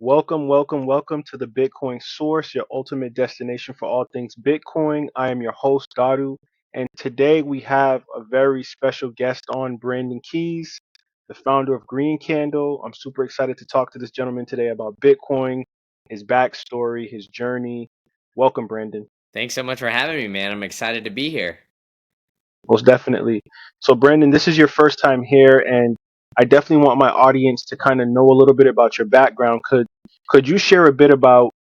Welcome to the Bitcoin Source, your ultimate destination for all things Bitcoin. I am your host, Daru, and today we have a very special guest on, Brandon Keys, the founder of Green Candle. I'm super excited to talk to this gentleman today about Bitcoin, his backstory, his journey. Welcome, Brandon. Thanks so much for having me, man. I'm excited to be here. Most definitely. So, Brandon, this is your first time here, and I definitely want my audience to kind of know a little bit about your background. Could you share a bit about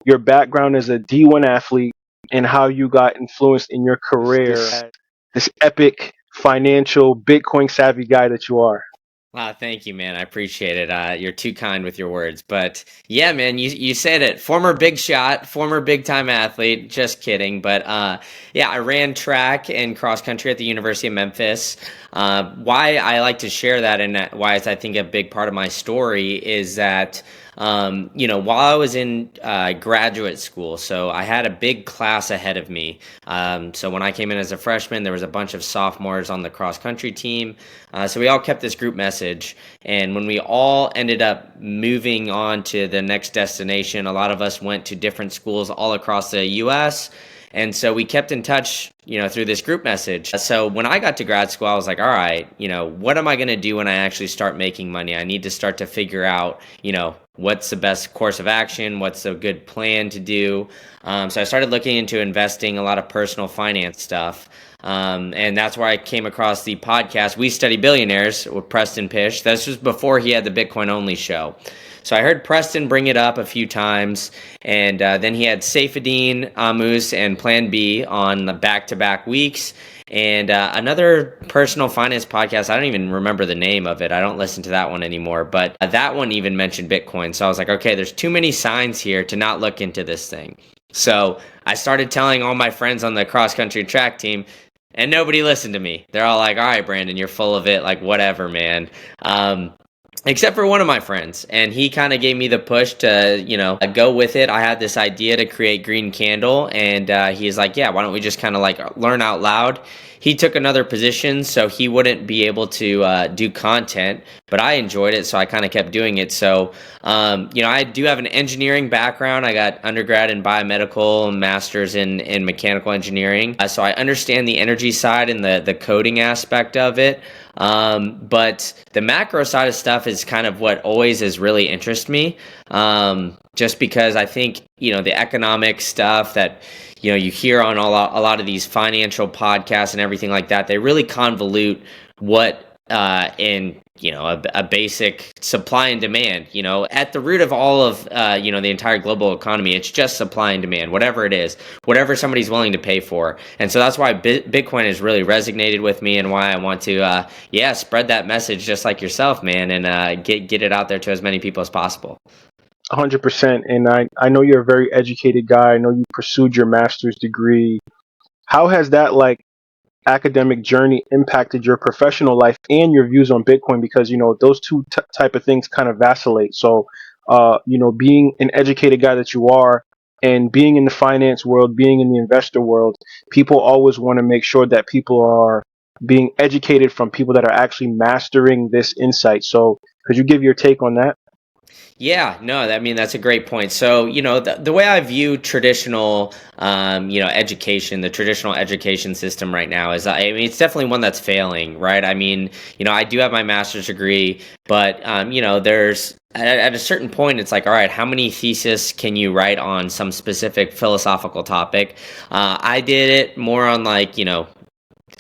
your background as a D1 athlete and how you got influenced in your career as this epic financial Bitcoin savvy guy that you are? Wow, thank you, man. I appreciate it. You're too kind with your words. But yeah, man, you said it. Former big shot, former big time athlete. Just kidding. But yeah, I ran track and cross country at the University of Memphis. Why I like to share that and why it's, I think, a big part of my story is that while I was in graduate school, so I had a big class ahead of me. So when I came in as a freshman, there was a bunch of sophomores on the cross country team. So we all kept this group message. And when we all ended up moving on to the next destination, a lot of us went to different schools all across the US. And so we kept in touch, through this group message. So when I got to grad school, I was like, all right, what am I going to do when I actually start making money? I need to start to figure out, what's the best course of action? What's a good plan to do? So I started looking into investing, a lot of personal finance stuff. And that's where I came across the podcast, We Study Billionaires with Preston Pish. This was before he had the Bitcoin Only show. So I heard Preston bring it up a few times, and then he had Saifedean Ammous and Plan B on the back-to-back weeks, and another personal finance podcast. I don't even remember the name of it. I don't listen to that one anymore, but that one even mentioned Bitcoin. So I was like, okay, there's too many signs here to not look into this thing. So I started telling all my friends on the cross-country track team, and nobody listened to me. They're all like, all right, Brandon, you're full of it. Like, whatever, man. Except for one of my friends, and he kind of gave me the push to, go with it. I had this idea to create Green Candle, and he's like, yeah, why don't we just kind of like learn out loud? He took another position, so he wouldn't be able to do content, but I enjoyed it, so I kind of kept doing it. So, I do have an engineering background. I got undergrad in biomedical and master's in mechanical engineering. So I understand the energy side and the coding aspect of it. But the macro side of stuff is kind of what always has really interested me. Just because I think, the economic stuff that, you hear on a lot of these financial podcasts and everything like that, they really convolute what, a basic supply and demand, at the root of all of, the entire global economy, it's just supply and demand, whatever it is, whatever somebody's willing to pay for. And so that's why Bitcoin has really resonated with me and why I want to, spread that message just like yourself, man, and get it out there to as many people as possible. 100%. And I know you're a very educated guy. I know you pursued your master's degree. How has that academic journey impacted your professional life and your views on Bitcoin? Because those two type of things kind of vacillate. So being an educated guy that you are and being in the finance world, being in the investor world, people always want to make sure that people are being educated from people that are actually mastering this insight. So could you give your take on that? Yeah, no, I mean, that's a great point. So, the way I view traditional, education, the traditional education system right now is, I mean, it's definitely one that's failing, right? I mean, I do have my master's degree, but, there's, at a certain point, it's like, all right, how many theses can you write on some specific philosophical topic? I did it more on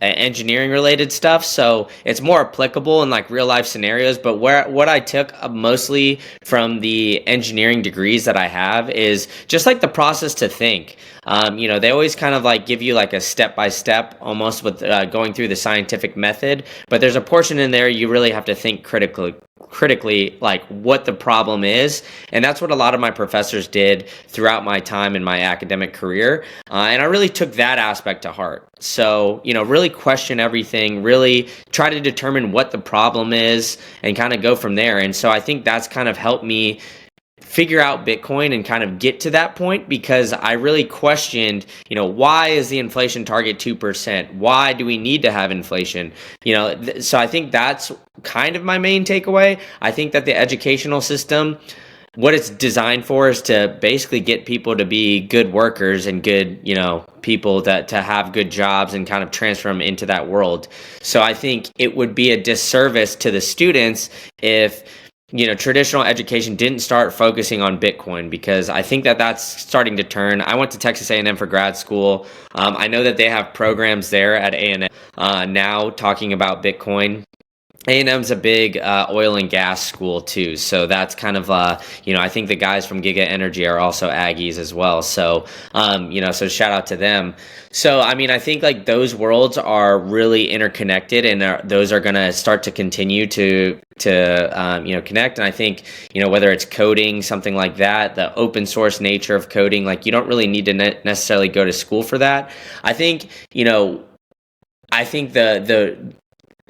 engineering related stuff, so it's more applicable in like real life scenarios. But what I took mostly from the engineering degrees that I have is just like the process to think. They always kind of like give you like a step by step almost with going through the scientific method, but there's a portion in there you really have to think critically like what the problem is, and that's what a lot of my professors did throughout my time in my academic career, and I really took that aspect to heart. So really question everything, really try to determine what the problem is and kind of go from there. And so I think that's kind of helped me figure out Bitcoin and kind of get to that point, because I really questioned, why is the inflation target 2%? Why do we need to have inflation? So I think that's kind of my main takeaway. I think that the educational system what it's designed for is to basically get people to be good workers and good, people that to have good jobs and kind of transfer them into that world. So I think it would be a disservice to the students if traditional education didn't start focusing on Bitcoin, because I think that that's starting to turn. I went to Texas A&M for grad school. I know that they have programs there at A&M now talking about Bitcoin. A&M's a big oil and gas school too, so that's kind of I think the guys from Giga Energy are also Aggies as well. So so shout out to them. So I mean, I think like those worlds are really interconnected, and those are going to start to continue to connect. And I think whether it's coding, something like that, the open source nature of coding, like you don't really need to necessarily go to school for that. I think I think the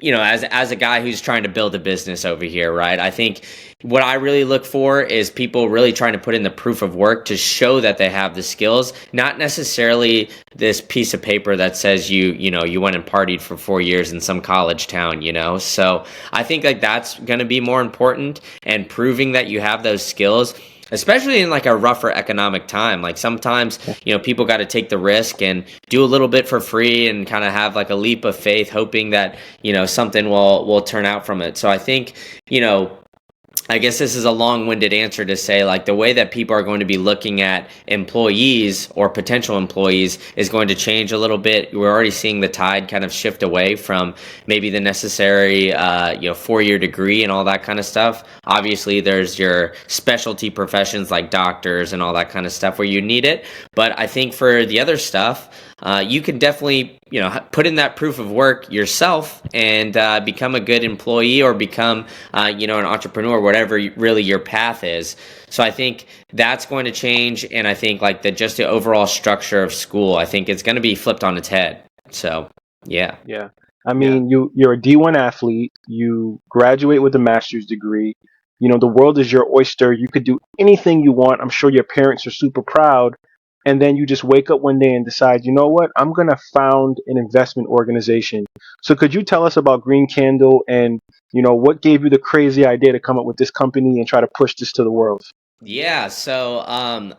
as a guy who's trying to build a business over here, right? I think what I really look for is people really trying to put in the proof of work to show that they have the skills, not necessarily this piece of paper that says you went and partied for 4 years in some college town, So I think like that's going to be more important, and proving that you have those skills, especially in like a rougher economic time. Like sometimes people got to take the risk and do a little bit for free and kind of have like a leap of faith, hoping that something will turn out from it. So I think I guess this is a long-winded answer to say, like, the way that people are going to be looking at employees or potential employees is going to change a little bit. We're already seeing the tide kind of shift away from maybe the necessary, 4-year degree and all that kind of stuff. Obviously, there's your specialty professions like doctors and all that kind of stuff where you need it. But I think for the other stuff, you can definitely put in that proof of work yourself and become a good employee, or become an entrepreneur, whatever really your path is. So I think that's going to change, and I think like just the overall structure of school, I think it's going to be flipped on its head. So yeah. I mean, you're a D1 athlete, you graduate with a master's degree. The world is your oyster. You could do anything you want. I'm sure your parents are super proud. And then you just wake up one day and decide, you know what, I'm going to found an investment organization. So could you tell us about Green Candle, and, what gave you the crazy idea to come up with this company and try to push this to the world? Yeah, so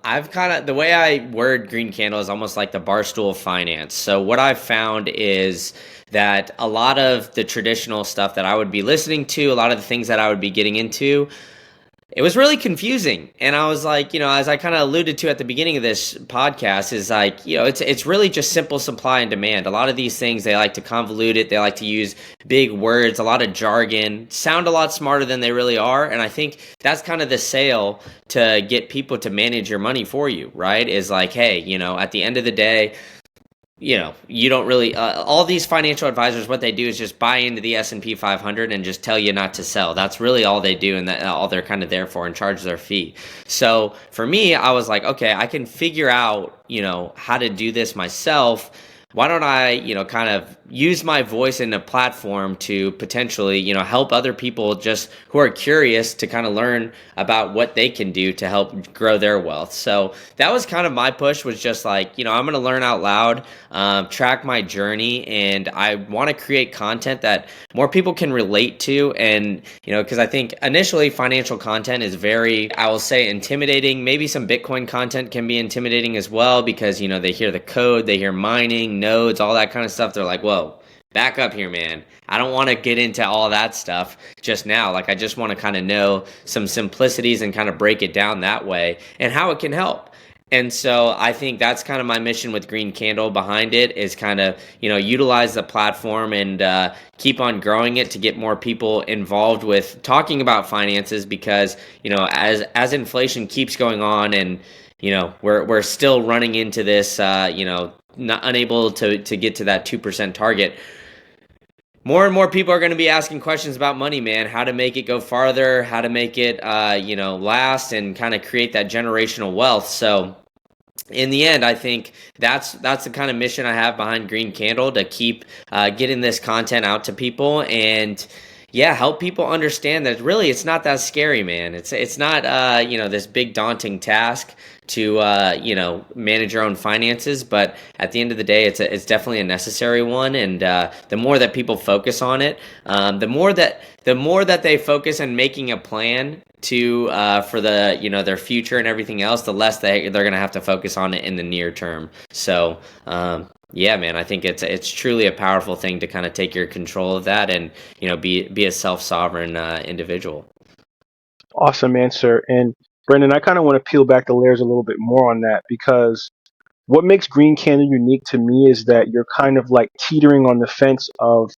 I've kind of, the way I word Green Candle is almost like the barstool of finance. So what I've found is that a lot of the traditional stuff that I would be listening to, a lot of the things that I would be getting into, it was really confusing. And I was like, as I kind of alluded to at the beginning of this podcast, is like, it's really just simple supply and demand. A lot of these things, they like to convolute it. They like to use big words, a lot of jargon, sound a lot smarter than they really are. And I think that's kind of the sale to get people to manage your money for you, right? Is like, hey, at the end of the day, you don't really, all these financial advisors, what they do is just buy into the S&P 500 and just tell you not to sell. That's really all they do, and that all they're kind of there for, and charge their fee. So for me, I was like, okay, I can figure out, how to do this myself. Why don't I, kind of use my voice in a platform to potentially, help other people just who are curious to kind of learn about what they can do to help grow their wealth. So that was kind of my push, was just like, I'm going to learn out loud, track my journey, and I want to create content that more people can relate to. And, because I think initially financial content is very, I will say, intimidating. Maybe some Bitcoin content can be intimidating as well, because, they hear the code, they hear mining, nodes, all that kind of stuff. They're like, whoa, back up here, man. I don't want to get into all that stuff just now. Like, I just want to kind of know some simplicities and kind of break it down that way and how it can help. And so I think that's kind of my mission with Green Candle behind it, is kind of, utilize the platform and keep on growing it to get more people involved with talking about finances, because, as inflation keeps going on, and, we're still running into this, not unable to get to that 2% target. More and more people are going to be asking questions about money, man. How to make it go farther, how to make it, last, and kind of create that generational wealth. So in the end, I think that's the kind of mission I have behind Green Candle, to keep getting this content out to people, and help people understand that really it's not that scary, man. It's not this big daunting task to manage your own finances, but at the end of the day, it's definitely a necessary one. And the more that people focus on it, the more that they focus on making a plan to for the their future and everything else, the less they're gonna have to focus on it in the near term. So yeah, man, I think it's truly a powerful thing to kind of take your control of that and be a self-sovereign individual. Awesome answer. And Brendan, I kind of want to peel back the layers a little bit more on that, because what makes Green Candle unique to me is that you're kind of like teetering on the fence of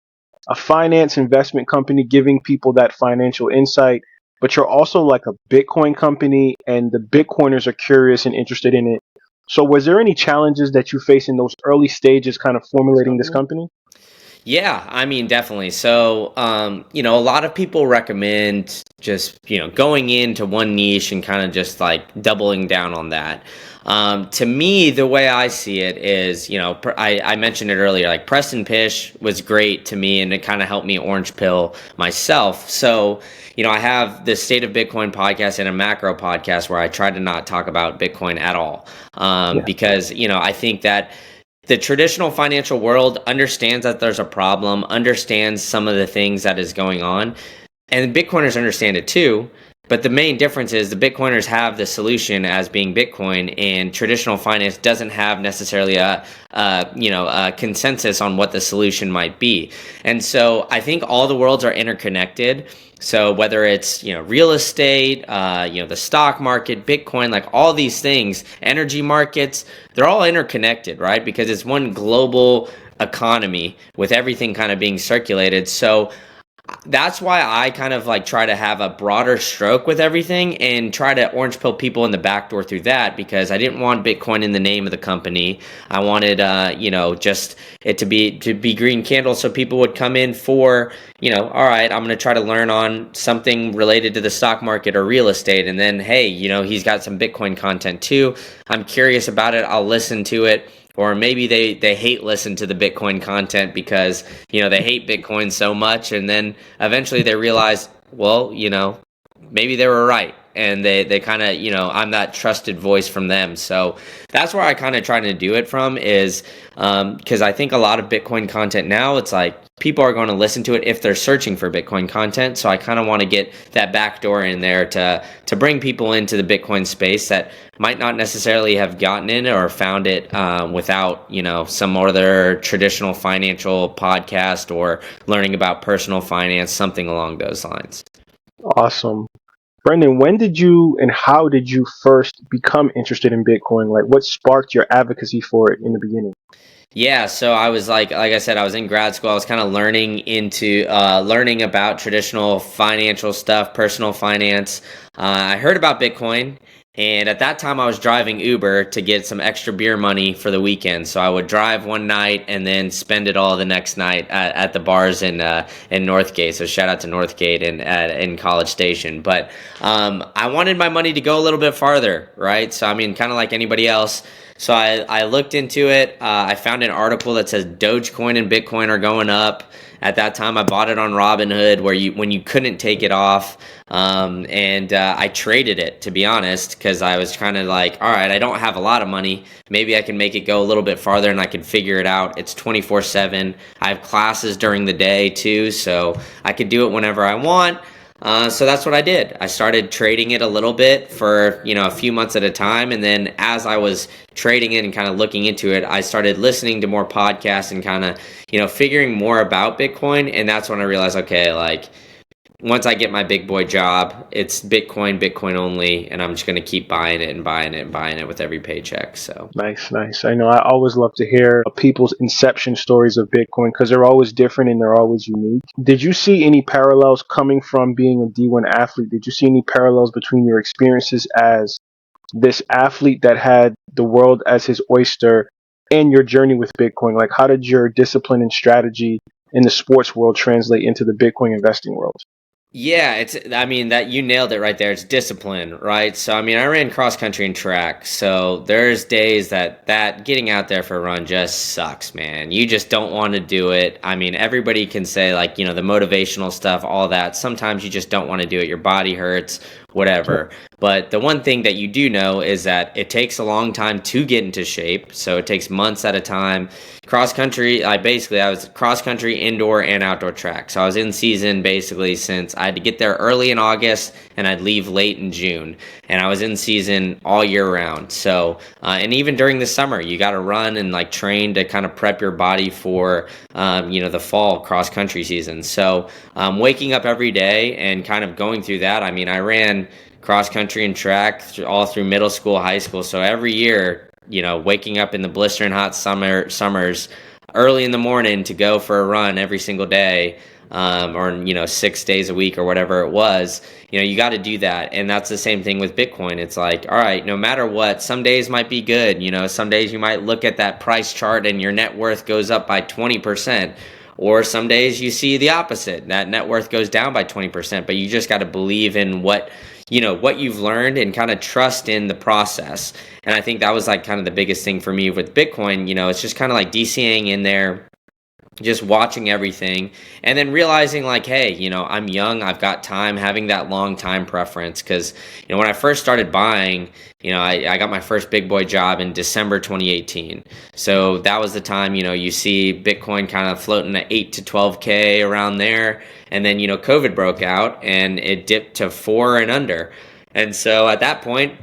a finance investment company giving people that financial insight, but you're also like a Bitcoin company, and the Bitcoiners are curious and interested in it. So was there any challenges that you faced in those early stages kind of formulating this company? Yeah, I mean, definitely. So, a lot of people recommend just, going into one niche and kind of just like doubling down on that. To me, the way I see it is, I mentioned it earlier, like Preston Pish was great to me and it kind of helped me orange pill myself. So, I have the State of Bitcoin podcast and a macro podcast where I try to not talk about Bitcoin at all. Yeah. Because, I think that the traditional financial world understands that there's a problem, understands some of the things that is going on, and Bitcoiners understand it too. But the main difference is the Bitcoiners have the solution as being Bitcoin, and traditional finance doesn't have necessarily a consensus on what the solution might be. And so I think all the worlds are interconnected. So whether it's real estate, the stock market, Bitcoin, like all these things, energy markets, they're all interconnected, right? Because it's one global economy with everything kind of being circulated. So that's why I kind of like try to have a broader stroke with everything and try to orange pill people in the back door through that, because I didn't want Bitcoin in the name of the company. I wanted, just it to be Green Candle, so people would come in for, all right, I'm going to try to learn on something related to the stock market or real estate, and then hey, he's got some Bitcoin content too. I'm curious about it. I'll listen to it. Or maybe they hate listen to the Bitcoin content because, they hate Bitcoin so much. And then eventually they realize, well, maybe they were right. And they kind of, I'm that trusted voice from them. So that's where I kind of try to do it from is because I think a lot of Bitcoin content now, it's like people are going to listen to it if they're searching for Bitcoin content. So I kind of want to get that back door in there to bring people into the Bitcoin space that might not necessarily have gotten in or found it without, some other traditional financial podcast or learning about personal finance, something along those lines. Awesome. Brendan, when did you and how did you first become interested in Bitcoin? Like, what sparked your advocacy for it in the beginning? Yeah, so I was like I said, I was in grad school. I was kind of learning about traditional financial stuff, personal finance. I heard about Bitcoin, and at that time I was driving Uber to get some extra beer money for the weekend. So I would drive one night and then spend it all the next night at the bars in Northgate. So shout out to Northgate in College Station. But I wanted my money to go a little bit farther, right? So I mean, kind of like anybody else. So I looked into it. I found an article that says Dogecoin and Bitcoin are going up. At that time, I bought it on Robinhood, when you couldn't take it off, and I traded it, to be honest, because I was kind of like, all right, I don't have a lot of money. Maybe I can make it go a little bit farther, and I can figure it out. It's 24/7. I have classes during the day too, so I could do it whenever I want. So that's what I did. I started trading it a little bit for, a few months at a time. And then as I was trading it and kind of looking into it, I started listening to more podcasts and kind of, figuring more about Bitcoin. And that's when I realized, okay, like once I get my big boy job, it's Bitcoin, Bitcoin only. And I'm just going to keep buying it and buying it and buying it with every paycheck. So Nice, nice. I know I always love to hear people's inception stories of Bitcoin because they're always different and they're always unique. Did you see any parallels coming from being a D1 athlete? Did you see any parallels between your experiences as this athlete that had the world as his oyster and your journey with Bitcoin? Like, how did your discipline and strategy in the sports world translate into the Bitcoin investing world? yeah, I mean, that you nailed it right there. It's discipline, right? So, I mean, I ran cross country and track. So there's days that getting out there for a run just sucks, man. You just don't want to do it. I mean, everybody can say like, the motivational stuff, all that. Sometimes you just don't want to do it. Your body hurts, whatever. But the one thing that you do know is that it takes a long time to get into shape. So it takes months at a time. Cross country, I was cross country, indoor and outdoor track. So I was in season basically since I had to get there early in August and I'd leave late in June. And I was in season all year round. So, and even during the summer, you got to run and like train to kind of prep your body for, the fall cross country season. So, waking up every day and kind of going through that. I mean, I ran cross country and track all through middle school, high school. So every year, waking up in the blistering hot summers early in the morning to go for a run every single day, or 6 days a week or whatever it was, you got to do that. And that's the same thing with Bitcoin. It's like, all right, no matter what, some days might be good. Some days you might look at that price chart and your net worth goes up by 20%. Or some days you see the opposite, that net worth goes down by 20%, but you just got to believe in what you've learned and kind of trust in the process. And I think that was like kind of the biggest thing for me with Bitcoin. It's just kind of like DCAing in there, just watching everything and then realizing like, hey, I'm young, I've got time, having that long time preference. Because when I first started buying, I got my first big boy job in December 2018. So that was the time, you see Bitcoin kind of floating at 8 to 12K around there. And then, COVID broke out and it dipped to 4 and under. And so at that point,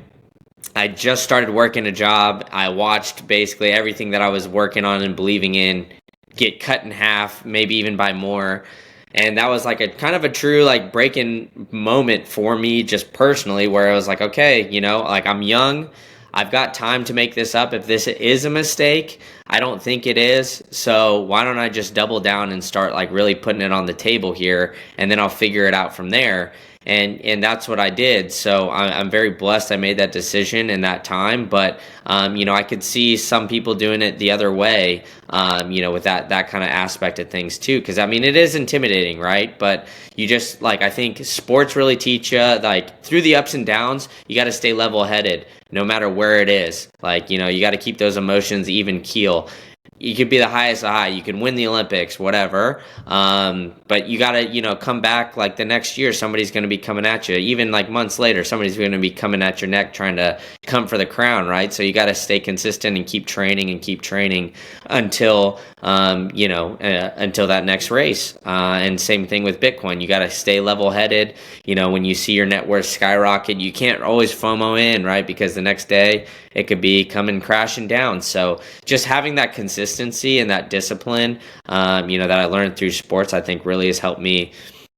I just started working a job. I watched basically everything that I was working on and believing in get cut in half, maybe even by more. And that was like a kind of a true like breaking moment for me just personally, where I was like, okay, like I'm young, I've got time to make this up. If this is a mistake, I don't think it is. So why don't I just double down and start like really putting it on the table here, and then I'll figure it out from there. And that's what I did. So I'm very blessed I made that decision in that time. But, I could see some people doing it the other way, with that kind of aspect of things too. Because, it is intimidating, right? But you just, like, I think sports really teach you, like, through the ups and downs, you got to stay level-headed no matter where it is. Like, you got to keep those emotions even keel. You could be the highest high, you can win the Olympics, whatever, but you gotta come back like the next year. Somebody's going to be coming at you, even like months later, somebody's going to be coming at your neck trying to come for the crown, right? So you got to stay consistent and keep training until until that next race. And same thing with Bitcoin, you got to stay level-headed. When you see your net worth skyrocket, you can't always FOMO in, right? Because the next day it could be coming crashing down. So just having that consistency and that discipline, that I learned through sports, I think really has helped me,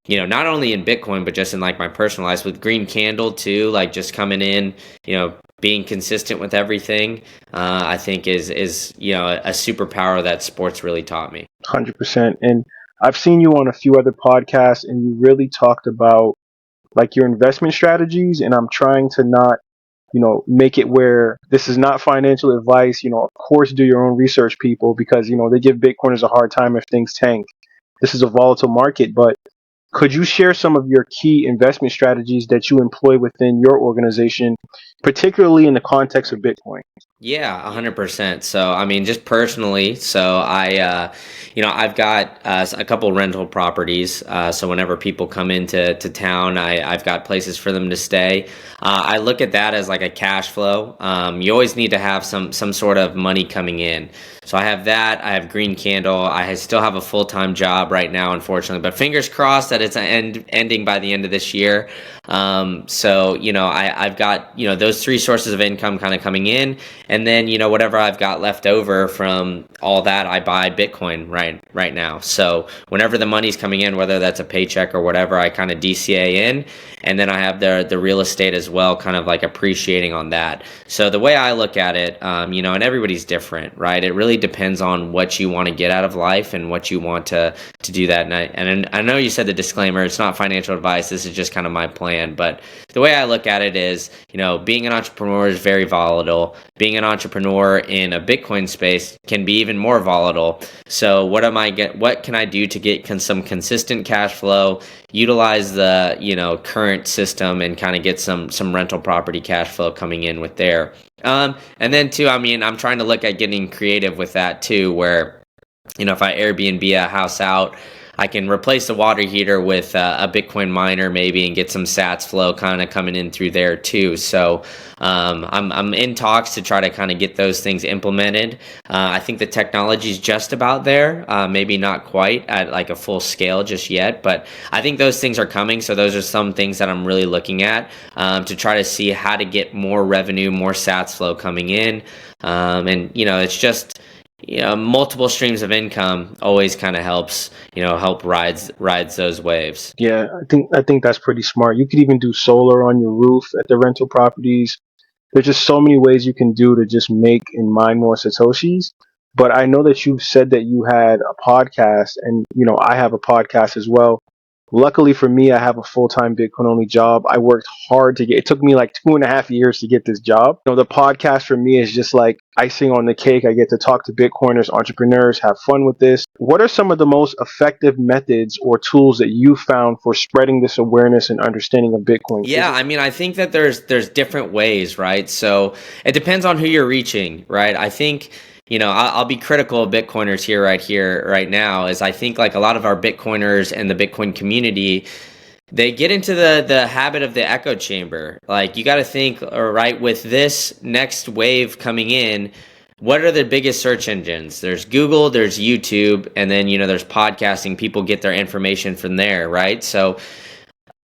not only in Bitcoin, but just in like my personal life with Green Candle too, like just coming in, being consistent with everything, I think is a superpower that sports really taught me. 100%. And I've seen you on a few other podcasts, and you really talked about like your investment strategies. And I'm trying to not, make it where this is not financial advice. Of course, do your own research, people, because, they give Bitcoiners a hard time if things tank. This is a volatile market, but could you share some of your key investment strategies that you employ within your organization, particularly in the context of Bitcoin? Yeah, 100%. So, just personally, so I've got a couple rental properties. So whenever people come into town, I've got places for them to stay. I look at that as like a cash flow. You always need to have some sort of money coming in. So I have that. I have Green Candle. I still have a full-time job right now, unfortunately, but fingers crossed that it's ending by the end of this year. I've got, those 3 sources of income kind of coming in. And then, whatever I've got left over from all that, I buy Bitcoin right now. So whenever the money's coming in, whether that's a paycheck or whatever, I kind of DCA in. And then I have the real estate as well, kind of like appreciating on that. So the way I look at it, and everybody's different, right? It really depends on what you want to get out of life and what you want to do that. And I know you said the disclaimer, it's not financial advice. This is just kind of my plan. But the way I look at it is, being an entrepreneur is very volatile. Being an entrepreneur in a Bitcoin space can be even more volatile. So what can I do to get some consistent cash flow, utilize the, current system, and kind of get some rental property cash flow coming in with there. And then too, I'm trying to look at getting creative with that too, where, if I Airbnb a house out, I can replace the water heater with a Bitcoin miner maybe and get some Sats flow kind of coming in through there too. So I'm in talks to try to kind of get those things implemented. I think the technology is just about there, maybe not quite at like a full scale just yet, but I think those things are coming. So those are some things that I'm really looking at to try to see how to get more revenue, more Sats flow coming in. And it's just multiple streams of income always kind of helps, help rides those waves. Yeah, I think that's pretty smart. You could even do solar on your roof at the rental properties. There's just so many ways you can do to just make and mine more satoshis. But I know that you said that you had a podcast, and I have a podcast as well. Luckily for me, I have a full-time Bitcoin only job. I worked hard to get. It took me like 2.5 years to get this job. The podcast for me is just like icing on the cake. I get to talk to Bitcoiners, entrepreneurs, have fun with this. What are some of the most effective methods or tools that you found for spreading this awareness and understanding of Bitcoin? Yeah, I mean, I think that there's different ways, right? So it depends on who you're reaching, right? I think, I'll be critical of Bitcoiners here, right now, is I think like a lot of our Bitcoiners and the Bitcoin community, they get into the habit of the echo chamber. Like you got to think, all right, with this next wave coming in, what are the biggest search engines? There's Google, there's YouTube, and then there's podcasting. People get their information from there, right? So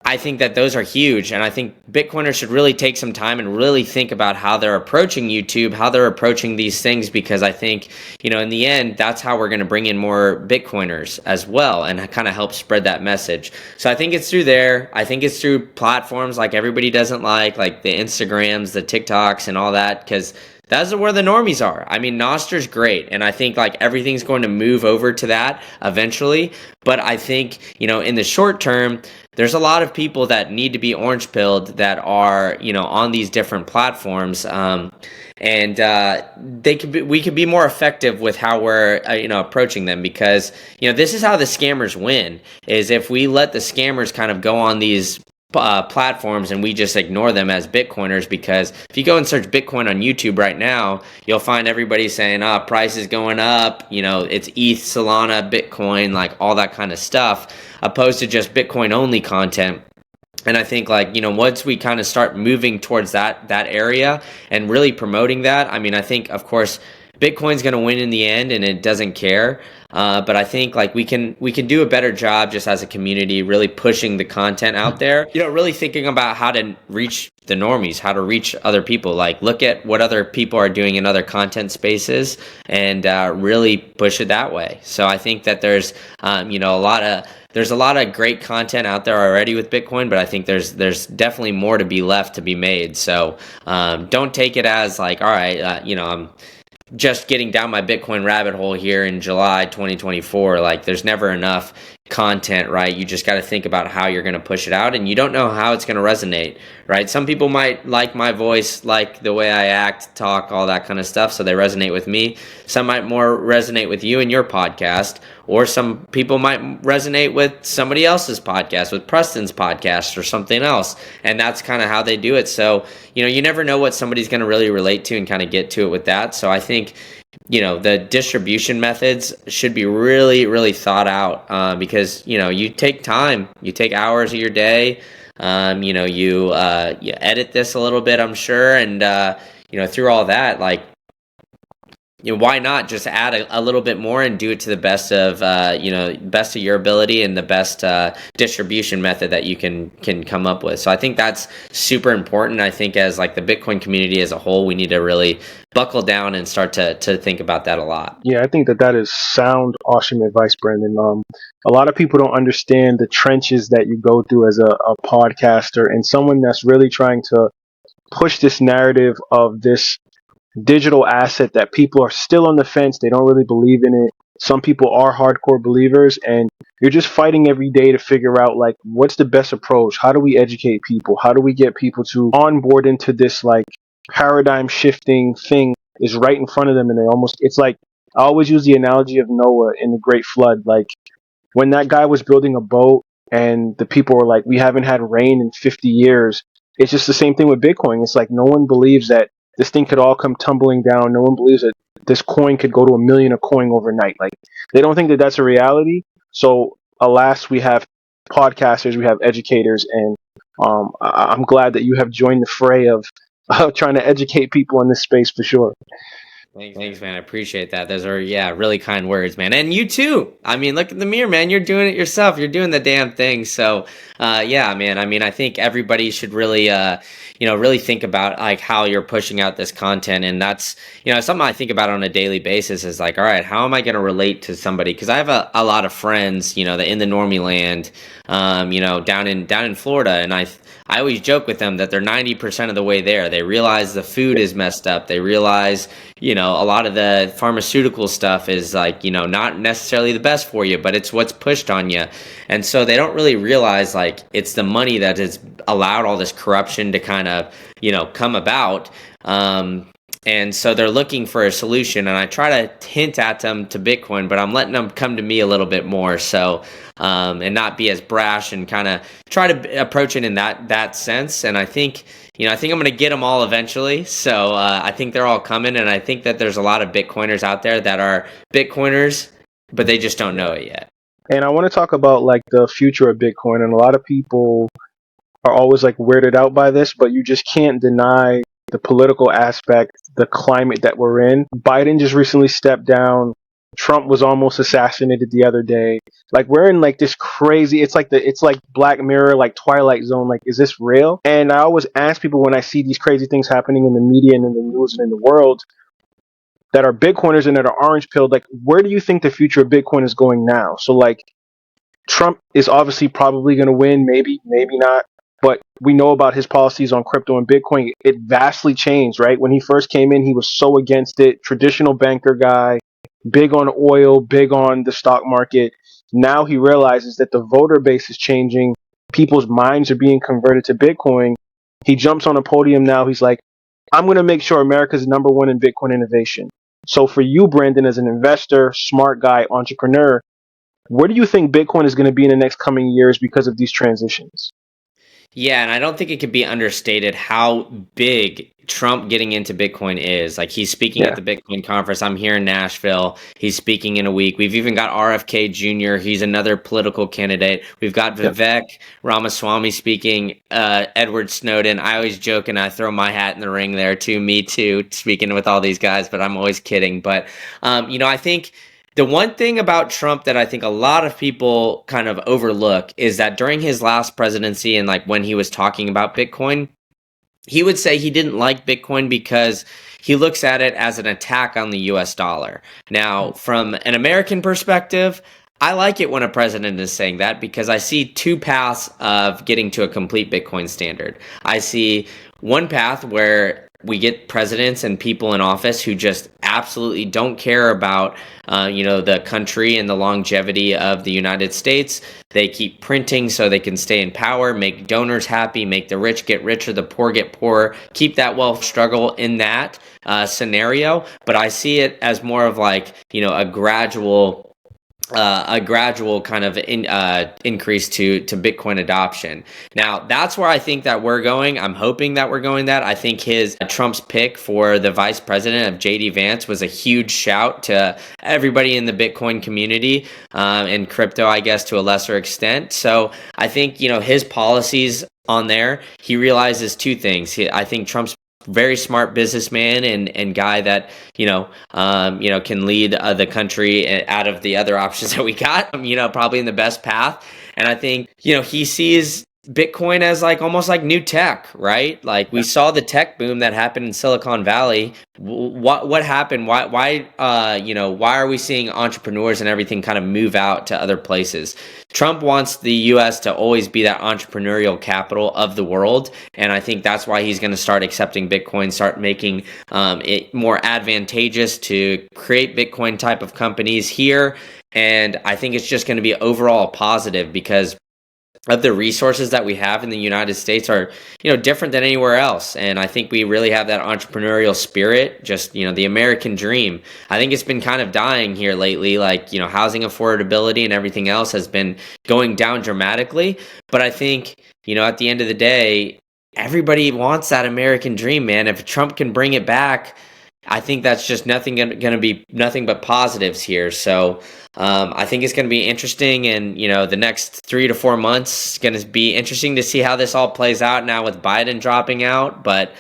I think that those are huge. And I think Bitcoiners should really take some time and really think about how they're approaching YouTube, how they're approaching these things, because I think, in the end, that's how we're going to bring in more Bitcoiners as well and kind of help spread that message. So I think it's through there. I think it's through platforms like everybody doesn't like the Instagrams, the TikToks and all that, because that's where the normies are. I mean, Noster's great, and I think like everything's going to move over to that eventually. But I think, in the short term, there's a lot of people that need to be orange pilled that are, on these different platforms. And we could be more effective with how we're, approaching them, because, this is how the scammers win, is if we let the scammers kind of go on these platforms and we just ignore them as Bitcoiners. Because if you go and search Bitcoin on YouTube right now, you'll find everybody saying, price is going up, it's ETH, Solana, Bitcoin, like all that kind of stuff, opposed to just Bitcoin only content. And I think once we kind of start moving towards that area and really promoting that, I mean, I think of course Bitcoin's going to win in the end, and it doesn't care. But I think we can do a better job just as a community, really pushing the content out there. Really thinking about how to reach the normies, how to reach other people. Like look at what other people are doing in other content spaces, and really push it that way. So I think that there's there's a lot of great content out there already with Bitcoin, but I think there's definitely more to be left to be made. So don't take it as all right, I'm just getting down my Bitcoin rabbit hole here in July 2024. There's never enough content, right? You just got to think about how you're going to push it out, and you don't know how it's going to resonate, right? Some people might like my voice, like the way I act, talk, all that kind of stuff, so they resonate with me. Some might more resonate with you and your podcast, or some people might resonate with somebody else's podcast, with Preston's podcast or something else, and that's kind of how they do it. So, you never know what somebody's going to really relate to and kind of get to it with that. So I think the distribution methods should be really, really thought out, because, you take time, you take hours of your day, you edit this a little bit, I'm sure. And, through all that, why not just add a little bit more and do it to the best of, best of your ability and the best distribution method that you can come up with. So I think that's super important. I think as the Bitcoin community as a whole, we need to really buckle down and start to think about that a lot. Yeah, I think that is sound, awesome advice, Brandon. A lot of people don't understand the trenches that you go through as a podcaster and someone that's really trying to push this narrative of this digital asset that people are still on the fence. They don't really believe in it. Some people are hardcore believers, and you're just fighting every day to figure out what's the best approach. How do we educate people? How do we get people to onboard into this paradigm shifting thing is right in front of them, and it's I always use the analogy of Noah in the Great Flood. When that guy was building a boat and the people were we haven't had rain in 50 years. It's just the same thing with Bitcoin. It's no one believes that this thing could all come tumbling down. No one believes that this coin could go to $1 million a coin overnight. They don't think that that's a reality. So alas, we have podcasters, we have educators, and I'm glad that you have joined the fray of trying to educate people in this space for sure. Thanks, man. I appreciate that. Those are, yeah, really kind words, man. And you too. I mean, look in the mirror, man. You're doing it yourself. You're doing the damn thing. So, yeah, man. I mean, I think everybody should really, really think about like how you're pushing out this content. And that's, something I think about on a daily basis is like, all right, how am I going to relate to somebody? Because I have a lot of friends, that in the normie land, down in Florida, and I always joke with them that they're 90% of the way there. They realize the food is messed up. They realize, a lot of the pharmaceutical stuff is like, not necessarily the best for you, but it's what's pushed on you. And so they don't really realize like it's the money that has allowed all this corruption to kind of, come about. And so they're looking for a solution, and I try to hint at them to Bitcoin, but I'm letting them come to me a little bit more. So, and not be as brash and kind of try to approach it in that sense. And I think, I think I'm going to get them all eventually. So I think they're all coming, and I think that there's a lot of Bitcoiners out there that are Bitcoiners, but they just don't know it yet. And I want to talk about like the future of Bitcoin, and a lot of people are always like weirded out by this, but you just can't deny the political aspect, the climate that we're in. Biden just recently stepped down. Trump was almost assassinated the other day. Like we're in like this crazy, it's like Black Mirror, like Twilight Zone. Like, is this real? And I always ask people when I see these crazy things happening in the media and in the news and in the world that are Bitcoiners and that are orange pilled, like where do you think the future of Bitcoin is going now? So like Trump is obviously probably going to win, maybe, maybe not. But we know about his policies on crypto and Bitcoin. It vastly changed, right? When he first came in, he was so against it. Traditional banker guy, big on oil, big on the stock market. Now he realizes that the voter base is changing. People's minds are being converted to Bitcoin. He jumps on a podium now. He's like, I'm going to make sure America's number one in Bitcoin innovation. So for you, Brandon, as an investor, smart guy, entrepreneur, where do you think Bitcoin is going to be in the next coming years because of these transitions? Yeah, and I don't think it could be understated how big Trump getting into Bitcoin is. Like he's speaking at Yeah. the Bitcoin conference. I'm here in Nashville. He's speaking in a week. We've even got RFK Jr. He's another political candidate. We've got Yep. Vivek Ramaswamy speaking. Edward Snowden. I always joke and I throw my hat in the ring there too. Me too. Speaking with all these guys, but I'm always kidding. But I think the one thing about Trump that I think a lot of people kind of overlook is that during his last presidency and like when he was talking about Bitcoin, he would say he didn't like Bitcoin because he looks at it as an attack on the US dollar. Now, from an American perspective, I like it when a president is saying that because I see two paths of getting to a complete Bitcoin standard. I see one path where we get presidents and people in office who just absolutely don't care about, the country and the longevity of the United States. They keep printing so they can stay in power, make donors happy, make the rich get richer, the poor get poorer, keep that wealth struggle in that scenario. But I see it as more of like, a gradual kind of increase to Bitcoin adoption. Now, that's where I think that we're going. I'm hoping that we're going that. I think Trump's pick for the vice president of JD Vance was a huge shout to everybody in the Bitcoin community and crypto, I guess, to a lesser extent. So I think, his policies on there, he realizes two things. I think Trump's very smart businessman and guy that can lead the country out of the other options that we got, probably in the best path. And I think he sees Bitcoin as like almost like new tech, right? Like we saw the tech boom that happened in Silicon Valley. What happened? Why are we seeing entrepreneurs and everything kind of move out to other places? Trump wants the US to always be that entrepreneurial capital of the world, and I think that's why he's going to start accepting Bitcoin, start making it more advantageous to create Bitcoin type of companies here. And I think it's just going to be overall positive because of the resources that we have in the United States are, different than anywhere else. And I think we really have that entrepreneurial spirit, just, the American dream. I think it's been kind of dying here lately, like, housing affordability and everything else has been going down dramatically. But I think, at the end of the day, everybody wants that American dream, man. If Trump can bring it back, I think that's just going to be nothing but positives here. So I think it's going to be interesting, and the next 3 to 4 months is going to be interesting to see how this all plays out now with Biden dropping out. But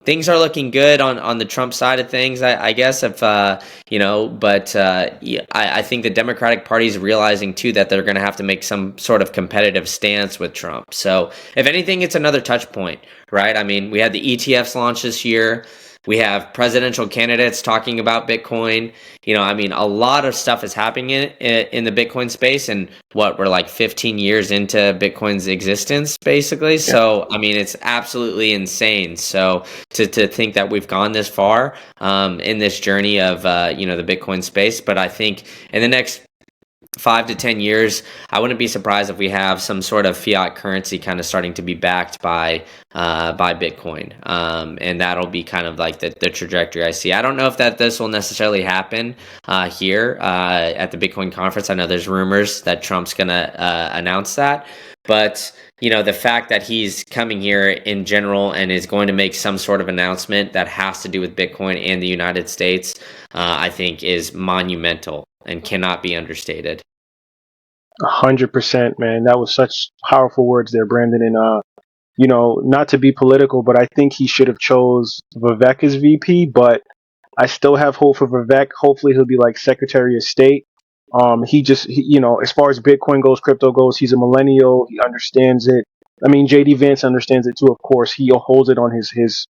things are looking good on the Trump side of things, I guess. If but yeah, I think the Democratic Party is realizing too that they're going to have to make some sort of competitive stance with Trump. So if anything, it's another touch point, right? I mean, we had the ETFs launch this year. We have presidential candidates talking about Bitcoin. I mean, a lot of stuff is happening in the Bitcoin space, and we're like 15 years into Bitcoin's existence, basically. Yeah. So, I mean, it's absolutely insane. So, to think that we've gone this far in this journey of the Bitcoin space, but I think in the next 5 to 10 years, I wouldn't be surprised if we have some sort of fiat currency kind of starting to be backed by Bitcoin, and that'll be kind of like the trajectory I see. I don't know if this will necessarily happen here at the Bitcoin conference. I know there's rumors that Trump's gonna announce that, but the fact that he's coming here in general and is going to make some sort of announcement that has to do with Bitcoin and the United States, I think is monumental and cannot be understated. 100%, man. That was such powerful words there, Brandon. And not to be political, but I think he should have chose Vivek as VP. But I still have hope for Vivek. Hopefully, he'll be like Secretary of State. As far as Bitcoin goes, crypto goes, he's a millennial. He understands it. I mean, JD Vance understands it too. Of course, he holds it on his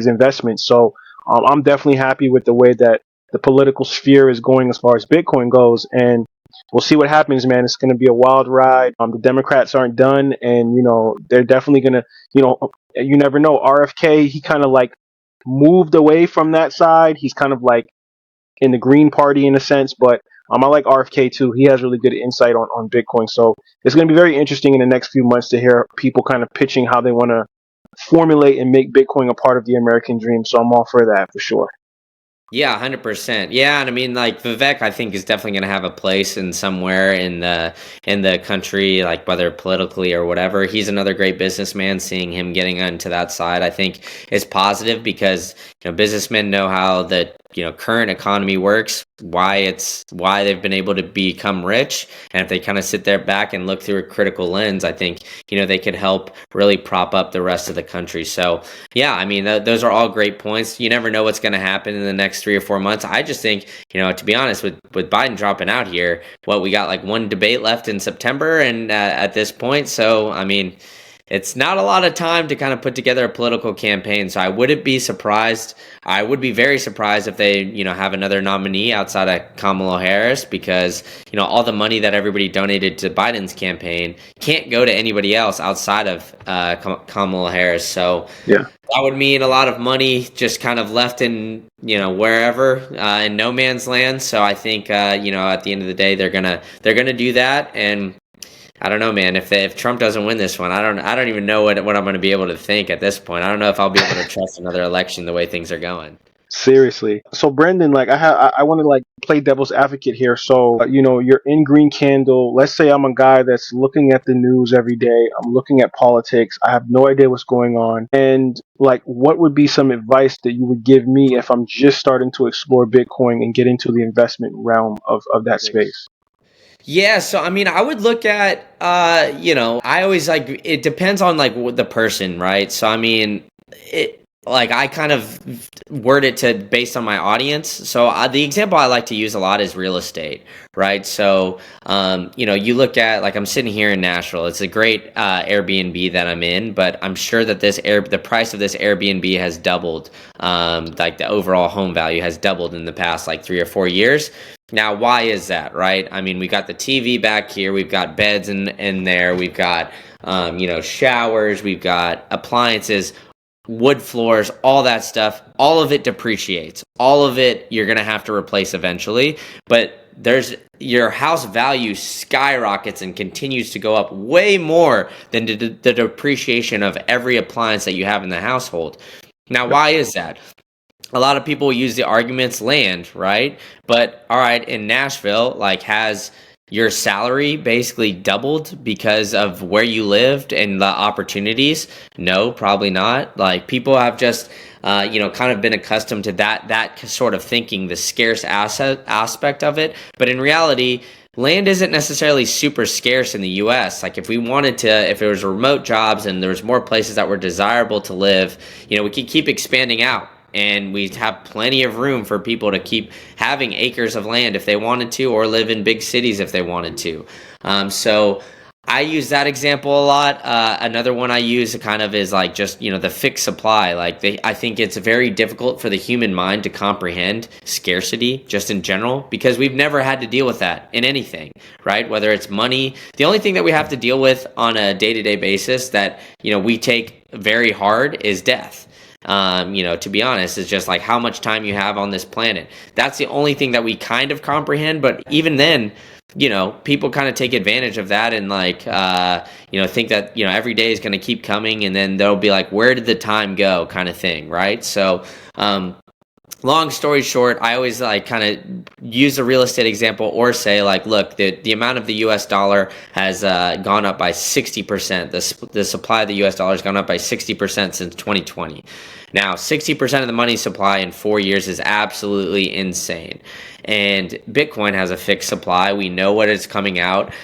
investments. So I'm definitely happy with the way that the political sphere is going as far as Bitcoin goes, and we'll see what happens, man. It's going to be a wild ride. The Democrats aren't done, and they're definitely going to, you never know. RFK, he kind of like moved away from that side. He's kind of like in the Green Party in a sense, but I like RFK too. He has really good insight on Bitcoin. So it's going to be very interesting in the next few months to hear people kind of pitching how they want to formulate and make Bitcoin a part of the American dream. So I'm all for that for sure. Yeah, 100%. Yeah, and I mean, like Vivek, I think is definitely going to have a place in somewhere in the country, like whether politically or whatever. He's another great businessman. Seeing him getting onto that side, I think, is positive because businessmen know how the current economy works, why they've been able to become rich, and if they kind of sit there back and look through a critical lens, I think they could help really prop up the rest of the country. So yeah, I mean, those are all great points. You never know what's going to happen in the next 3 or 4 months. I just think, to be honest, with Biden dropping out here, we got like one debate left in September, and at this point, so I mean, it's not a lot of time to kind of put together a political campaign. So I wouldn't be surprised. I would be very surprised if they, have another nominee outside of Kamala Harris, because, all the money that everybody donated to Biden's campaign can't go to anybody else outside of Kamala Harris. So Yeah. that would mean a lot of money just kind of left in, wherever, in no man's land. So I think, at the end of the day, they're gonna do that. And I don't know, man. If Trump doesn't win this one, I don't even know what I'm going to be able to think at this point. I don't know if I'll be able to trust another election the way things are going. Seriously. So Brendan, like I want to like play devil's advocate here. So you're in Green Candle. Let's say I'm a guy that's looking at the news every day. I'm looking at politics. I have no idea what's going on. And like, what would be some advice that you would give me if I'm just starting to explore Bitcoin and get into the investment realm of that space? Yeah, so I mean, I would look at, I always like, it depends on like the person, right? So I mean, like I kind of word it to based on my audience. So the example I like to use a lot is real estate, right? So, you look at, like, I'm sitting here in Nashville. It's a great Airbnb that I'm in, but I'm sure that the price of this Airbnb has doubled. Like the overall home value has doubled in the past like 3 or 4 years. Now, why is that, right? I mean, we got the TV back here, we've got beds in there, we've got, showers, we've got appliances, wood floors, all that stuff. All of it depreciates. All of it you're going to have to replace eventually. But your house value skyrockets and continues to go up way more than the depreciation of every appliance that you have in the household. Now, why is that? A lot of people use the arguments land, right? But all right, in Nashville, like, has your salary basically doubled because of where you lived and the opportunities? No, probably not. Like, people have just kind of been accustomed to that sort of thinking, the scarce asset aspect of it. But in reality, land isn't necessarily super scarce in the US. Like if we wanted to, if there was remote jobs and there was more places that were desirable to live, we could keep expanding out. And we'd have plenty of room for people to keep having acres of land if they wanted to, or live in big cities if they wanted to. So I use that example a lot. Another one I use kind of is like just, the fixed supply. I think it's very difficult for the human mind to comprehend scarcity just in general, because we've never had to deal with that in anything, right? Whether it's money, the only thing that we have to deal with on a day-to-day basis that, we take very hard is death. To be honest, it's just like how much time you have on this planet. That's the only thing that we kind of comprehend. But even then, people kind of take advantage of that and think that, every day is going to keep coming, and then they'll be like, where did the time go kind of thing, right? So, long story short, I always kind of use a real estate example or say look, the amount of the US dollar has gone up by 60%. The supply of the US dollar has gone up by 60% since 2020. Now, 60% of the money supply in 4 years is absolutely insane. And Bitcoin has a fixed supply. We know what is coming out.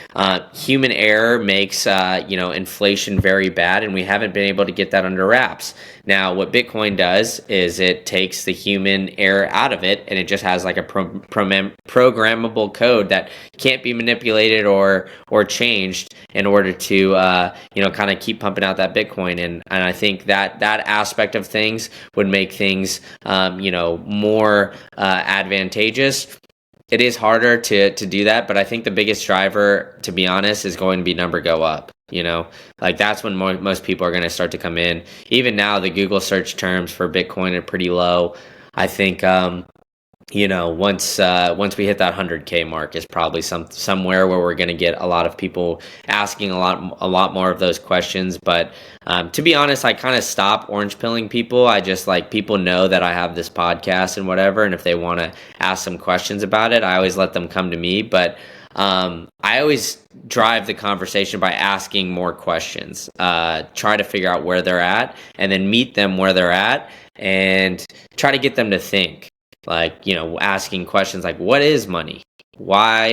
Human error makes inflation very bad, and we haven't been able to get that under wraps. Now, what Bitcoin does is it takes the human error out of it, and it just has like a programmable code that can't be manipulated or changed in order to kind of keep pumping out that Bitcoin. And I think that aspect of things would make things more advantageous. It is harder to do that, but I think the biggest driver, to be honest, is going to be number go up. That's when most people are going to start to come in. Even now, the Google search terms for Bitcoin are pretty low. I think once we hit that 100K mark is probably somewhere where we're going to get a lot of people asking a lot more of those questions. But to be honest, I kind of stop orange pilling people. I just people know that I have this podcast and whatever, and if they want to ask some questions about it, I always let them come to me. But I always drive the conversation by asking more questions, try to figure out where they're at, and then meet them where they're at and try to get them to think. Asking questions like, what is money? Why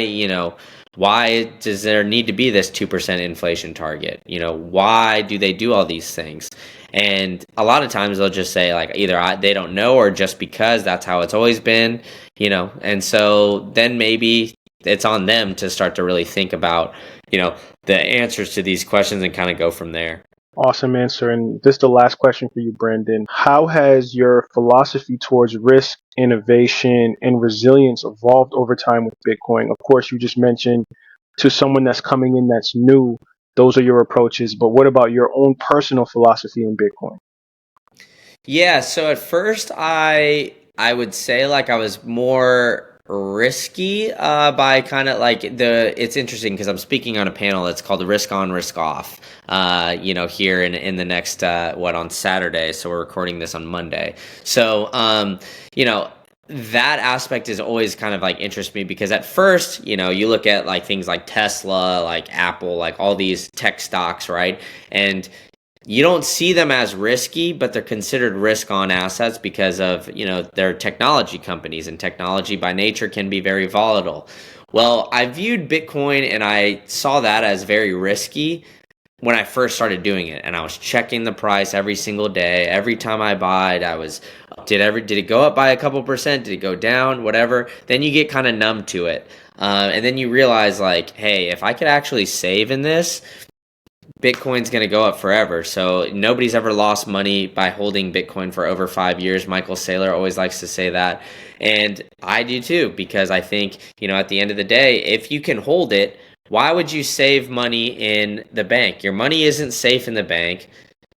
does there need to be this 2% inflation target? Why do they do all these things? And a lot of times they'll just say either they don't know, or just because that's how it's always been, and so then maybe it's on them to start to really think about, the answers to these questions and kind of go from there. Awesome answer. And this is the last question for you, Brandon. How has your philosophy towards risk, innovation, and resilience evolved over time with Bitcoin? Of course, you just mentioned to someone that's coming in that's new, those are your approaches. But what about your own personal philosophy in Bitcoin? Yeah, so at first I would say I was more risky by kind of it's interesting because I'm speaking on a panel that's called Risk On, Risk Off, here in the next on Saturday. So we're recording this on Monday. So that aspect is always kind of interests me, because at first, you look at things like Tesla, like Apple, like all these tech stocks, right? And you don't see them as risky, but they're considered risk-on assets because of, they're technology companies, and technology by nature can be very volatile. Well, I viewed Bitcoin and I saw that as very risky when I first started doing it, and I was checking the price every single day. Every time I bought, did it go up by a couple percent? Did it go down? Whatever. Then you get kind of numb to it. And then you realize hey, if I could actually save in this, Bitcoin's going to go up forever. So nobody's ever lost money by holding Bitcoin for over 5 years. Michael Saylor always likes to say that. And I do too, because I think, at the end of the day, if you can hold it, why would you save money in the bank? Your money isn't safe in the bank.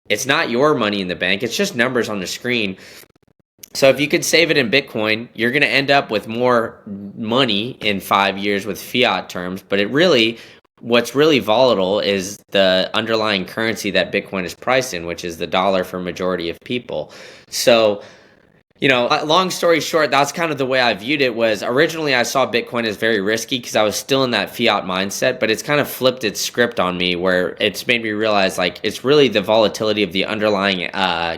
It's not your money in the bank. It's just numbers on the screen. So if you could save it in Bitcoin, you're going to end up with more money in 5 years with fiat terms. But what's really volatile is the underlying currency that Bitcoin is priced in, which is the dollar for majority of people. So, Long story short, that's kind of the way I viewed it. Was originally I saw Bitcoin as very risky because I was still in that fiat mindset, but it's kind of flipped its script on me where it's made me realize like it's really the volatility of the underlying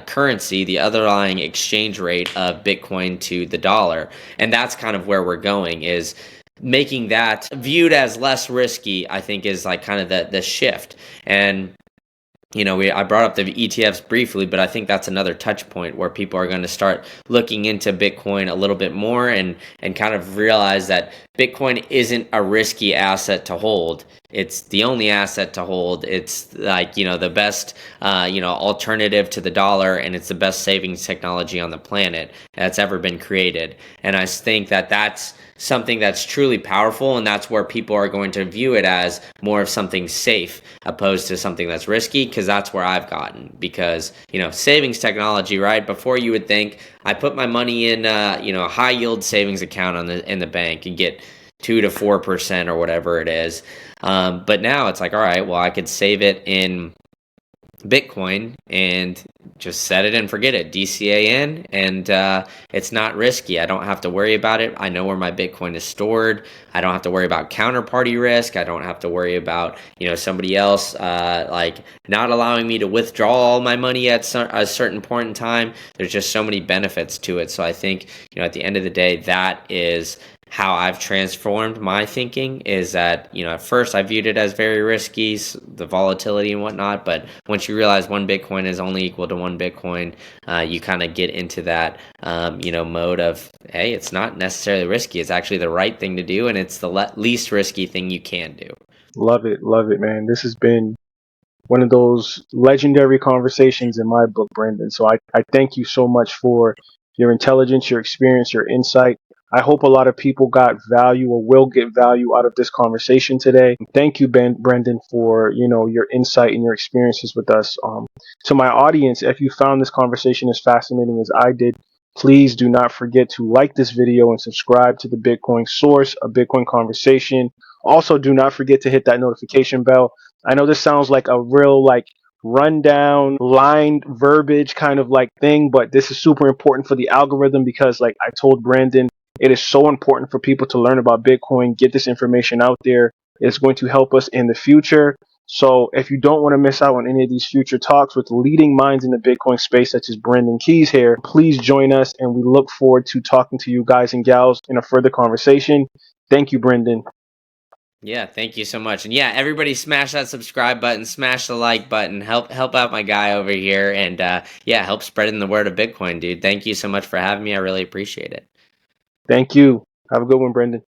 currency, the underlying exchange rate of Bitcoin to the dollar. And that's kind of where we're going, is making that viewed as less risky, I think, is like kind of the shift. And I brought up the ETFs briefly, but I think that's another touch point where people are going to start looking into Bitcoin a little bit more and kind of realize that Bitcoin isn't a risky asset to hold. It's the only asset to hold. It's like, the best, alternative to the dollar, and it's the best savings technology on the planet that's ever been created. And I think that that's something that's truly powerful, and that's where people are going to view it as more of something safe opposed to something that's risky, because that's where I've gotten. Because savings technology, right? Before, you would think I put my money in a high yield savings account in the bank and get 2 to 4% or whatever it is. But now it's like, all right, well, I could save it in Bitcoin and just set it and forget it, DCA in, and it's not risky. I don't have to worry about it. I know where my Bitcoin is stored. I don't have to worry about counterparty risk. I don't have to worry about somebody else like not allowing me to withdraw all my money at a certain point in time. There's just so many benefits to it. So I think at the end of the day, that is how I've transformed my thinking. Is that at first I viewed it as very risky, the volatility and whatnot, but once you realize one Bitcoin is only equal to one Bitcoin, you kind of get into that mode of, hey, it's not necessarily risky, it's actually the right thing to do, and it's the least risky thing you can do. Love it, man. This has been one of those legendary conversations in my book, Brendan. So I thank you so much for your intelligence, your experience, your insight. I hope a lot of people got value or will get value out of this conversation today. Thank you, Brendan, for your insight and your experiences with us. To my audience, if you found this conversation as fascinating as I did, please do not forget to like this video and subscribe to the Bitcoin Source, a Bitcoin conversation. Also, do not forget to hit that notification bell. I know this sounds like a real rundown, lined verbiage kind of thing, but this is super important for the algorithm because like I told Brandon, it is so important for people to learn about Bitcoin, get this information out there. It's going to help us in the future. So if you don't want to miss out on any of these future talks with leading minds in the Bitcoin space, such as Brendan Keys here, please join us, and we look forward to talking to you guys and gals in a further conversation. Thank you, Brendan. Yeah, thank you so much. And yeah, everybody smash that subscribe button, smash the like button, help out my guy over here, and yeah, help spreading the word of Bitcoin, dude. Thank you so much for having me. I really appreciate it. Thank you. Have a good one, Brendan.